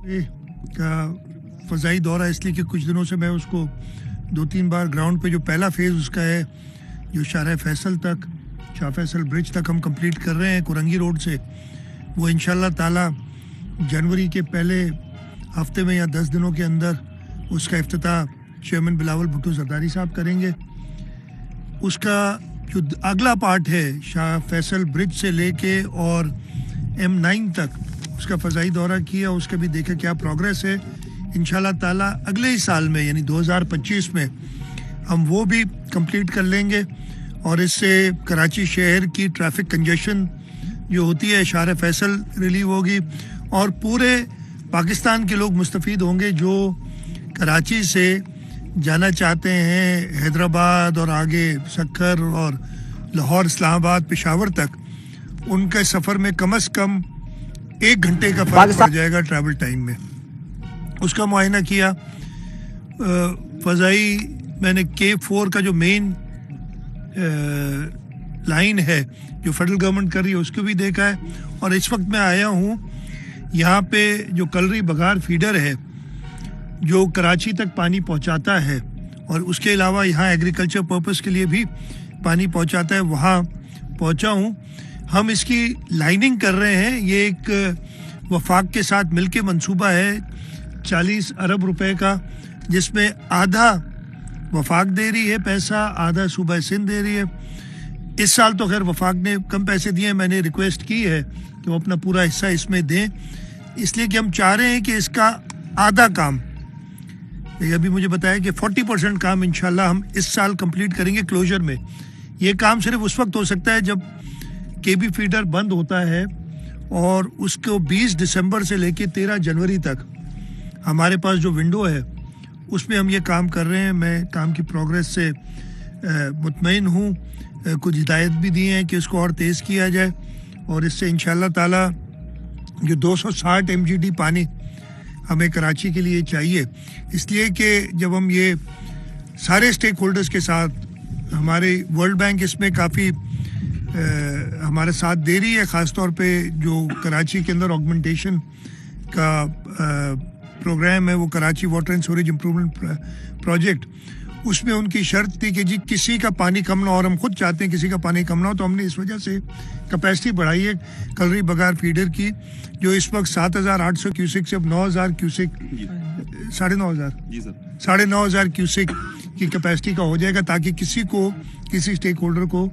का फ़ज़ाई दौरा इसलिए कि कुछ दिनों से मैं उसको 2-3 बार ग्राउंड पे जो पहला फेज़ उसका है जो शाह फैसल ब्रिज तक हम कंप्लीट कर रहे हैं कुरंगी रोड से, वो इंशाल्लाह ताला जनवरी के पहले हफ्ते में या 10 दिनों के अंदर उसका इफ्तिताह चेयरमैन बिलावल भुट्टो ज़रदारी साहब करेंगे। उसका जो अगला पार्ट है शाह फैसल ब्रिज से लेके और M9 तक उसका फ़ज़ाई दौरा किया, उसका भी देखा क्या प्रोग्रेस है। इंशाल्लाह ताला अगले ही साल में यानी 2025 में हम वो भी कंप्लीट कर लेंगे और इससे कराची शहर की ट्रैफिक कंजेशन जो होती है शाह फैसल रिलीव होगी और पूरे पाकिस्तान के लोग मुस्तफ़ीद होंगे जो कराची से जाना चाहते हैं हैदराबाद और आगे सक्कर और लाहौर, इस्लामाबाद, पेशावर तक। उनके सफ़र में कम से कम 1 घंटे का फ़र्क पड़ जाएगा ट्रैवल टाइम में। उसका मुआयना किया। फ़ज़ाई मैंने K4 का जो मेन लाइन है जो फेडरल गवर्नमेंट कर रही है उसको भी देखा है और इस वक्त मैं आया हूँ यहाँ पे जो कलरी बघार फीडर है जो कराची तक पानी पहुँचाता है और उसके अलावा यहाँ एग्रीकल्चर पर्पस के लिए भी पानी पहुँचाता है, वहाँ पहुँचा हूँ। हम इसकी लाइनिंग कर रहे हैं। ये एक वफाक के साथ मिलके मंसूबा है 40 अरब रुपए का, जिसमें आधा वफाक दे रही है पैसा, आधा सूबा सिंध दे रही है। इस साल तो खैर वफाक ने कम पैसे दिए, मैंने रिक्वेस्ट की है कि वो अपना पूरा हिस्सा इसमें दें, इसलिए कि हम चाह रहे हैं कि इसका आधा काम, अभी मुझे बताया कि 40% काम इंशाल्लाह हम इस साल कंप्लीट करेंगे क्लोजर में। ये काम सिर्फ उस वक्त हो सकता है जब KB फीडर बंद होता है और उसको 20 दिसंबर से लेके 13 जनवरी तक हमारे पास जो विंडो है उसमें हम ये काम कर रहे हैं। मैं काम की प्रोग्रेस से मुतमईन हूँ। कुछ हिदायत भी दी हैं कि इसको और तेज़ किया जाए और इससे इंशाल्लाह ताला जो 260 MGD पानी हमें कराची के लिए चाहिए, इसलिए कि जब हम ये सारे स्टेक होल्डर्स के साथ, हमारे वर्ल्ड बैंक इसमें काफ़ी हमारे साथ दे रही है, ख़ास तौर पे जो कराची के अंदर ऑगमेंटेशन का प्रोग्राम है वो Karachi water and sewerage improvement project, उसमें उनकी शर्त थी कि जी किसी का पानी कम ना हो, और हम खुद चाहते हैं किसी का पानी कम ना हो, तो हमने इस वजह से कैपेसिटी बढ़ाई है कलरी बघार फीडर की, जो इस वक्त 7,800 क्यूसिक से अब 9,000 क्यूसिक 9,500 क्यूसिक की कैपेसिटी का हो जाएगा, ताकि किसी स्टेक होल्डर को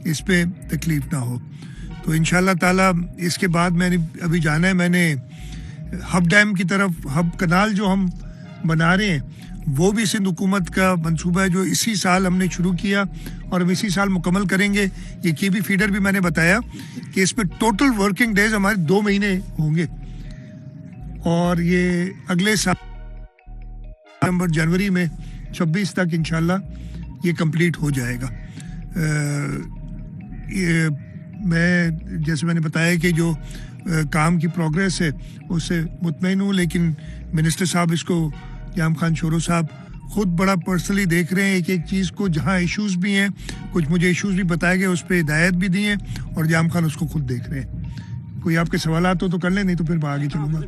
इस पे तकलीफ ना हो। तो इंशाल्लाह ताला इसके बाद मैंने अभी जाना है, मैंने हब डैम की तरफ, हब कनाल जो हम बना रहे हैं वो भी सिंध हुकूमत का मंसूबा है जो इसी साल हमने शुरू किया और हम इसी साल मुकम्मल करेंगे। ये KB फीडर भी मैंने बताया कि इसमें टोटल वर्किंग डेज हमारे 2 महीने होंगे और ये अगले साल जनवरी में 26 तक इंशाल्लाह ये कंप्लीट हो जाएगा। ये मैं जैसे मैंने बताया कि जो काम की प्रोग्रेस है उससे मुतमईन हूँ, लेकिन मिनिस्टर साहब इसको जाम खान शोरो साहब खुद बड़ा पर्सनली देख रहे हैं एक एक चीज़ को, जहाँ इश्यूज भी हैं, कुछ मुझे इश्यूज भी बताए गए, उस पर हिदायत भी दी हैं और जाम खान उसको खुद देख रहे हैं। कोई आपके सवालात हो तो कर लें, नहीं तो फिर मैं आगे चलूँगा।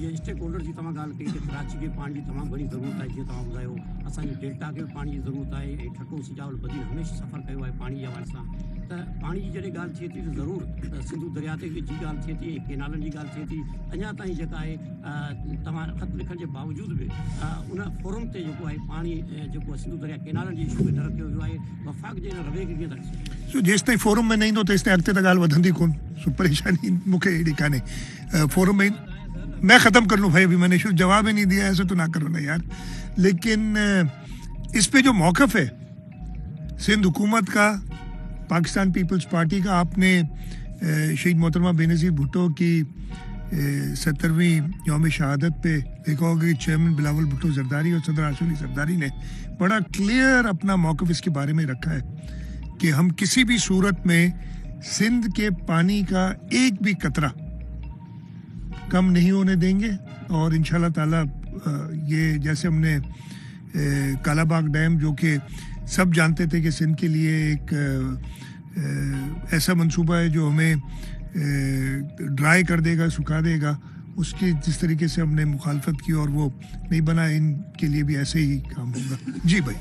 स्टेक होल्डर जी तव्हां ॻाल्हि कई कि कराची के पानी जी तमामु घणी ज़रूरत आहे। जीअं तव्हां ॿुधायो असांजे डेल्टा खे पानी जी ज़रूरत आहे ऐं ठटो सिजावल बदी हमेशह सफ़र कयो आहे पानी जे हवाले सां। त पानी जी जॾहिं ॻाल्हि थिए थी त ज़रूरु सिंधु दरिया ते जी ॻाल्हि थिए थी, केनालनि जी ॻाल्हि थिए थी। अञा ताईं जेका आहे तव्हां ख़त लिखण जे बावजूदि बि उन फोरम ते जेको आहे पानी जेको आहे सिंधु दरिया केनालनि जी इशू खे न रखियो वियो आहे। वफ़ाक़ जे रवे खे कीअं था ॾिसो? जेसि ताईं फोरम में न ईंदो तेसि ताईं अॻिते त ॻाल्हि वधंदी कोन। परेशानी मूंखे अहिड़ी कान्हे। फोरम में मैं ख़त्म कर लूँ भाई, अभी मैंने शुरू जवाब ही नहीं दिया, ऐसे तो ना करो ना यार। लेकिन इस पे जो मौक़िफ़ है सिंध हुकूमत का, पाकिस्तान पीपल्स पार्टी का, आपने शहीद मोहतरमा बेनज़ीर भुट्टो की 70वीं यौम शहादत पे देखा होगा कि चेयरमैन बिलावल भुट्टो ज़रदारी और सदर आसिफ अली ज़रदारी ने बड़ा क्लियर अपना मौक़िफ़ इसके बारे में रखा है कि हम किसी भी सूरत में सिंध के पानी का एक भी कतरा कम नहीं होने देंगे। और इंशाल्लाह ताला ये जैसे हमने कालाबाग डैम, जो कि सब जानते थे कि सिंध के लिए एक ऐसा मंसूबा है जो हमें ड्राई कर देगा, सुखा देगा, اس کی جس طریقے سے ہم نے مخالفت کی اور وہ نہیں بنا، ان کے لیے بھی ایسے ہی کام ہوگا. جی بھائی.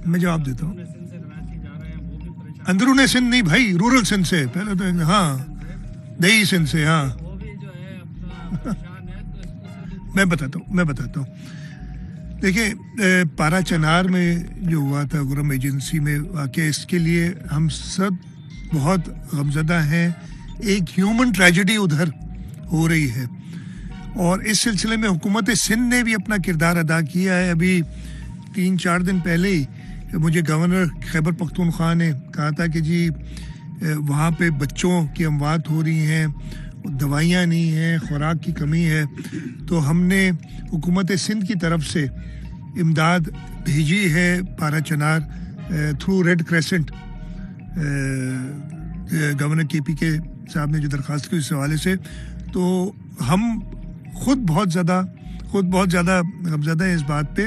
میں جواب دیتا ہوں. اندرون سندھ نہیں بھائی، رورل سندھ سے پہلے تو. ہاں دیہی سندھ سے. ہاں میں بتاتا ہوں. دیکھیں پارا چنار میں جو ہوا تھا گرم ایجنسی میں واقعہ، اس کے لیے ہم سب بہت غمزدہ ہیں. ایک ہیومن ٹریجڈی ادھر ہو رہی ہے اور اس سلسلے میں حکومت سندھ نے بھی اپنا کردار ادا کیا ہے. ابھی 3-4 دن پہلے ہی مجھے گورنر خیبر پختونخوا نے کہا تھا کہ جی وہاں پہ بچوں کی اموات ہو رہی ہیں، دوائیاں نہیں ہیں، خوراک کی کمی ہے. تو ہم نے حکومت سندھ کی طرف سے امداد بھیجی ہے پارا چنار تھرو ریڈ کریسنٹ. گورنر کے پی کے صاحب نے جو درخواست کی اس حوالے سے، تو ہم خود بہت زیادہ غمزدہ ہیں اس بات پہ.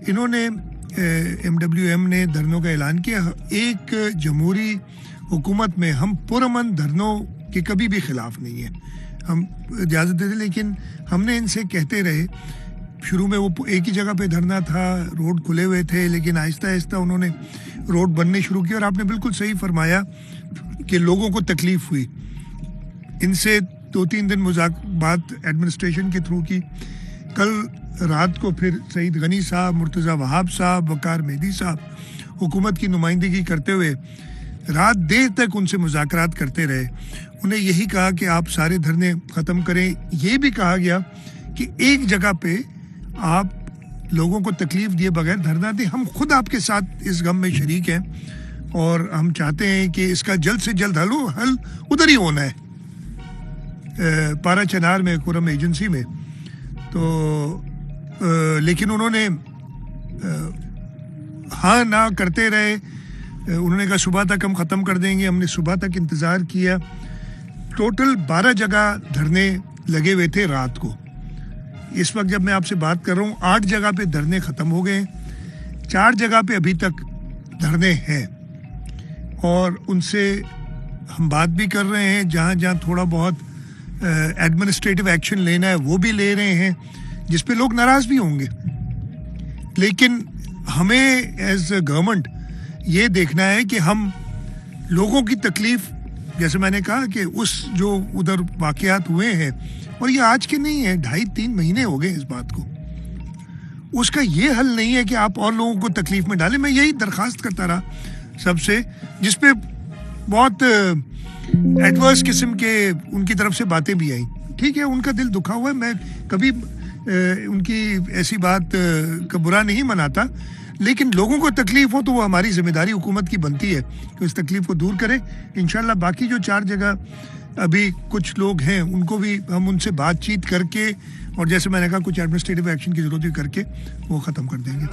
انہوں نے MWM نے دھرنوں کا اعلان کیا. ایک جمہوری حکومت میں ہم پرامن دھرنوں کے کبھی بھی خلاف نہیں ہیں، ہم اجازت دیتے، لیکن ہم نے ان سے کہتے رہے. شروع میں وہ ایک ہی جگہ پہ دھرنا تھا، روڈ کھلے ہوئے تھے، لیکن آہستہ آہستہ انہوں نے روڈ بننے شروع کیا. اور آپ نے بالکل صحیح فرمایا کہ لوگوں کو تکلیف ہوئی. ان سے 2-3 دن بات ایڈمنسٹریشن کے تھرو کی. کل رات کو پھر سعید غنی صاحب، مرتضیٰ وہاب صاحب، وقار مہدی صاحب حکومت کی نمائندگی کرتے ہوئے رات دیر تک ان سے مذاکرات کرتے رہے. انہیں یہی کہا کہ آپ سارے دھرنے ختم کریں. یہ بھی کہا گیا کہ ایک جگہ پہ آپ لوگوں کو تکلیف دیے بغیر دھرنا دیں. ہم خود آپ کے ساتھ اس غم میں شریک ہیں اور ہم چاہتے ہیں کہ اس کا جلد سے جلد حل ادھر ہی ہونا ہے، پارا چنار میں، گرم ایجنسی میں. تو لیکن انہوں نے ہاں نہ کرتے رہے. انہوں نے کہا صبح تک ہم ختم کر دیں گے. ہم نے صبح تک انتظار کیا. ٹوٹل 12 جگہ دھرنے لگے ہوئے تھے رات کو. اس وقت جب میں آپ سے بات کر رہا ہوں 8 جگہ پہ دھرنے ختم ہو گئے، 4 جگہ پہ ابھی تک دھرنے ہیں اور ان سے ہم بات بھی کر رہے ہیں. جہاں جہاں تھوڑا بہت ایڈمنسٹریٹو ایکشن لینا ہے وہ بھی لے رہے ہیں، جس پہ لوگ ناراض بھی ہوں گے. لیکن ہمیں ایز اے گورنمنٹ یہ دیکھنا ہے کہ ہم لوگوں کی تکلیف، جیسے میں نے کہا کہ اس جو ادھر واقعات ہوئے ہیں، اور یہ آج کے نہیں ہیں، 2.5-3 مہینے ہو گئے اس بات کو، اس کا یہ حل نہیں ہے کہ آپ اور لوگوں کو تکلیف میں ڈالیں. میں یہی درخواست کرتا رہا سب سے، جس پہ بہت ایڈورس قسم کے ان کی طرف سے باتیں بھی آئیں. ٹھیک ہے، ان کا دل دکھا ہوا ہے، میں کبھی ان کی ایسی بات کا برا نہیں مناتا، لیکن لوگوں کو تکلیف ہو تو وہ ہماری ذمہ داری حکومت کی بنتی ہے کہ اس تکلیف کو دور کرے. انشاءاللہ باقی جو 4 جگہ ابھی کچھ لوگ ہیں ان کو بھی ہم ان سے بات چیت کر کے، اور جیسے میں نے کہا کچھ ایڈمنسٹریٹو ایکشن کی ضرورت بھی کر کے وہ ختم کر دیں گے.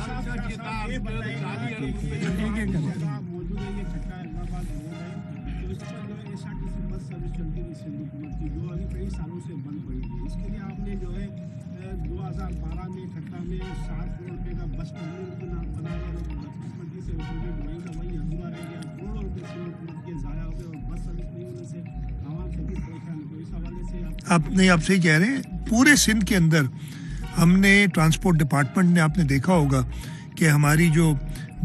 آپ صحیح کہہ رہے ہیں. پورے سندھ کے اندر ہم نے ٹرانسپورٹ ڈپارٹمنٹ نے، آپ نے دیکھا ہوگا کہ ہماری جو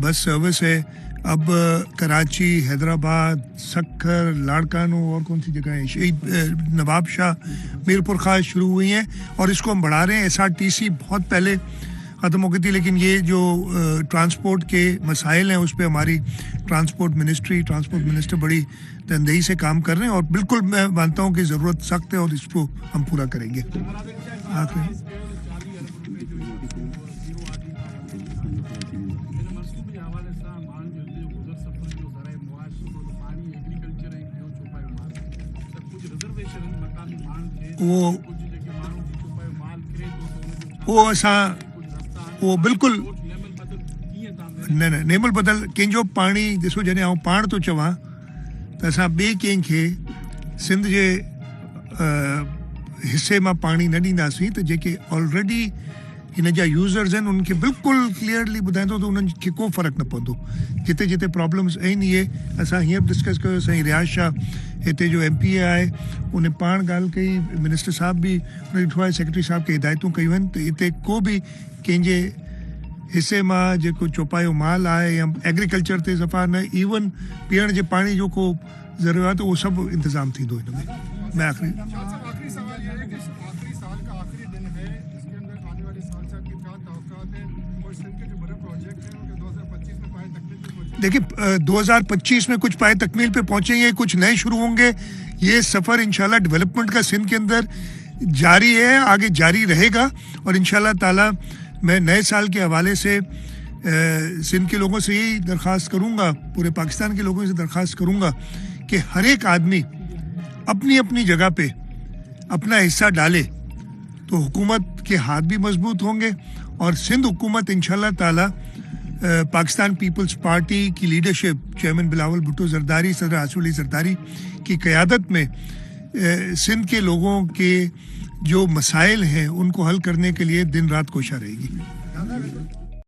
بس سروس ہے اب کراچی، حیدرآباد، سکھر، لاڑکانو اور کون سی جگہ ہیں، شہید نواب شاہ، میر پور خاص شروع ہوئی ہیں اور اس کو ہم بڑھا رہے ہیں. SRTC بہت پہلے ختم ہو گئی تھی، لیکن یہ جو ٹرانسپورٹ کے مسائل ہیں اس پہ ہماری ٹرانسپورٹ منسٹر بڑی تندہی سے کام کر رہے ہیں، اور بالکل میں مانتا ہوں کہ ضرورت سخت ہے اور اس کو ہم پورا کریں گے. وہ بالکل نیمل بدل کنجو پانی ॾिसो जॾहिं आउं पाण थो चवां त असां ॿिए कंहिंखे सिंध जे हिसे मां पाणी न ॾींदासीं त जेके ऑलरेडी हिन जा यूज़र्स आहिनि उनखे बिल्कुलु क्लियरली ॿुधाईंदो त उन्हनि खे को फ़र्क़ु न पवंदो. जिते जिते प्रॉब्लम्स आहिनि इहे असां हीअं बि डिस्कस कयो. साईं रियाज़ शाह हिते जो MPA आहे उन पाण ॻाल्हि कई, मिनिस्टर साहब बि उन ॾिठो आहे, सेक्रेटरी साहब खे हिदायतूं कयूं आहिनि त हिते को बि कंहिंजे हिसे मां जेको चौपायो माल आहे या एग्रीकल्चर ते सफ़ा न, इवन पीअण जे पाणी जो को ज़रूरत उहो सभु इंतज़ाम थींदो हिन में. मैं आख़िरी आखिरी सवाल ये है कि आखिरी साल का आखिरी दिन है, इसके अंदर आने वाले साल से आपकी क्या तवक्कुआत है और सिंध के जो बड़े प्रोजेक्ट हैं उनके 2025 में पाए तकमील पे पहुंचे? देखिए 2025 में कुछ पाए तकमील पे पहुंचेंगे, कुछ नए शुरू होंगे. ये सफ़र इंशाल्लाह डेवलपमेंट का सिंध के अंदर जारी है, आगे जारी रहेगा. और इंशाल्लाह ताला मैं नए साल के हवाले से सिंध के लोगों से यही दरख्वास्त करूँगा, पूरे पाकिस्तान के लोगों से दरख्वास्त करूँगा कि हर एक आदमी अपनी अपनी जगह पे अपना हिस्सा डाले तो हुकूमत के हाथ भी मजबूत होंगे. और सिंध हुकूमत इंशाल्लाह ताला पाकिस्तान पीपल्स पार्टी की लीडरशिप, चेयरमैन बिलावल भुट्टो जरदारी, सदर आसिफ अली जरदारी की क़यादत में सिंध के लोगों के जो मसाइल हैं उनको हल करने के लिए दिन रात कोशिश रहेगी.